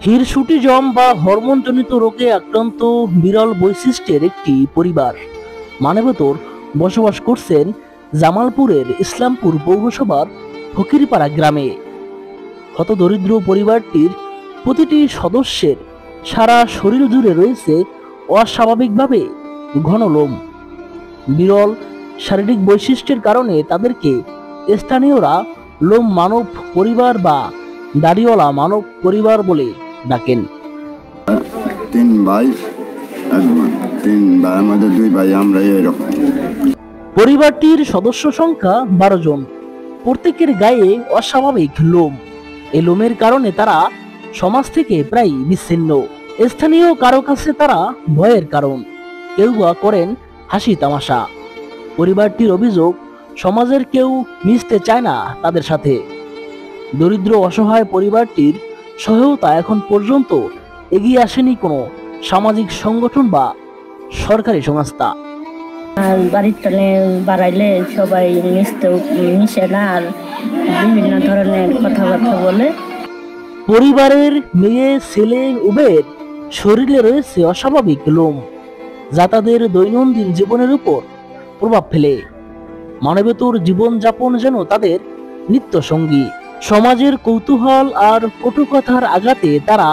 Hirsutism বা হরমোনজনিত রোগে আক্রান্ত বিরল বৈশিষ্ট্যের একটি পরিবার মানবেতর বসবাস করছেন জামালপুরের ইসলামপুর পৌরসভার ফকিরপাড়া গ্রামে। হতদরিদ্র পরিবারটির প্রতিটি সদস্যের সারা শরীর জুড়ে রয়েছে অস্বাভাবিকভাবে ঘন লোম। বিরল শারীরিক বৈশিষ্ট্যের কারণে তাদেরকে স্থানীয়রা লোম মানব পরিবার বা দাড়িওয়ালা মানব পরিবার বলে ডাকেন। তিন ভাই, তিন ভাইয়ের মধ্যে দুই ভাই, আমরা এরকম। পরিবারটির সদস্য সংখ্যা 12 জন। প্রত্যেকের গায়ে অস্বাভাবিক লোম। এই লোমের কারণে তারা সমাজ থেকে প্রায় বিচ্ছিন্ন। স্থানীয় কারো কাছে তারা ভয়ের কারণ, কেউ বা করেন হাসি তামাশা। পরিবারটির অভিযোগ, সমাজের কেউ মিশতে চায় না তাদের সাথে। দরিদ্র অসহায় পরিবারটির সহায়তা এখন পর্যন্ত এগিয়ে আসেনি কোনো সামাজিক সংগঠন বা সরকারি সংস্থা। আর বাড়ির টানে বাড়াইলে সবাই মিশে না, আর বিভিন্ন ধরনের কথাবার্তা বলে। পরিবারের মেয়ে ছেলে উভয়ের শরীরে রয়েছে অস্বাভাবিক লোম, যা তাদের দৈনন্দিন জীবনের উপর প্রভাব ফেলে। মানবেতর জীবনযাপন যেন তাদের নিত্য সঙ্গী। সমাজের কৌতূহল আর কটুকথার আঘাতে তারা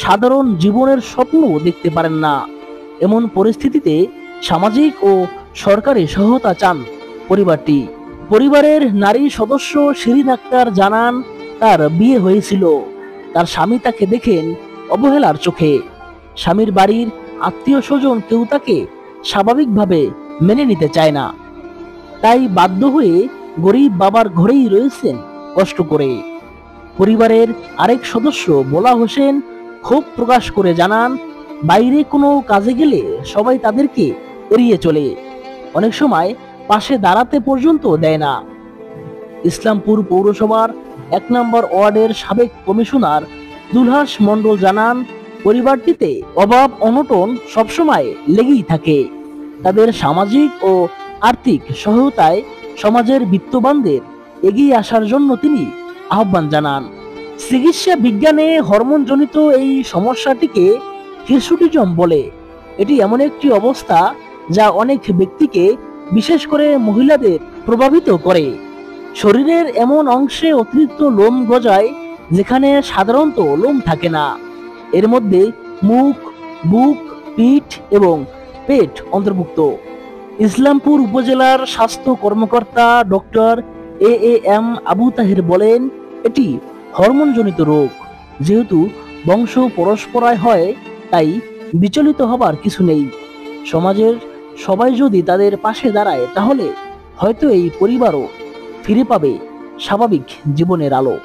সাধারণ জীবনের স্বপ্ন দেখতে পারেন না। এমন পরিস্থিতিতে সামাজিক ও সরকারি সহায়তা চান পরিবারটি। পরিবারের নারী সদস্য শিরিন আক্তার জানান, তার বিয়ে হয়েছিল, তার স্বামী তাকে দেখেন অবহেলার চোখে। স্বামীর বাড়ির আত্মীয় স্বজন কেউ তাকে স্বাভাবিকভাবে মেনে নিতে চায় না, তাই বাধ্য হয়ে গরিব বাবার ঘরেই রয়েছেন কষ্ট করে। পরিবারের আরেক সদস্য বোলা হোসেন ক্ষোভ প্রকাশ করে জানান, বাইরে কোনো কাজে গেলে সবাই তাদেরকে এড়িয়ে চলে, অনেক সময় পাশে দাঁড়াতে পর্যন্ত দেয় না। ইসলামপুর পৌরসভার 1 নম্বর ওয়ার্ডের সাবেক কমিশনার দুলহাস মণ্ডল জানান, পরিবারটিতে অভাব অনটন সবসময় লেগেই থাকে। তাদের সামাজিক ও আর্থিক সহায়তায় সমাজের বিত্তবানদের এগিয়ে আসার জন্য তিনি আহ্বান জানান। চিকিৎসা বিজ্ঞানে হরমোনজনিত এই সমস্যাটিকে হিরসুটিজম বলে। এটি এমন একটি অবস্থা যা অনেক ব্যক্তিকে, বিশেষ করে মহিলাদের প্রভাবিত করে। শরীরের এমন অংশে অতিরিক্ত লোম গজায় যেখানে সাধারণত লোম থাকে না। এর মধ্যে মুখ, বুক, পিঠ এবং পেট অন্তর্ভুক্ত। ইসলামপুর উপজেলার স্বাস্থ্য কর্মকর্তা ডক্টর এএম আবু তাহের বলেন, এটি হরমোনজনিত রোগ। যেহেতু বংশ পরস্পরায় হয়, তাই বিচলিত হবার কিছু নেই। সমাজের সবাই যদি তাদের পাশে দাঁড়ায়, তাহলে হয়তো এই পরিবারও ফিরে পাবে স্বাভাবিক জীবনের আলো।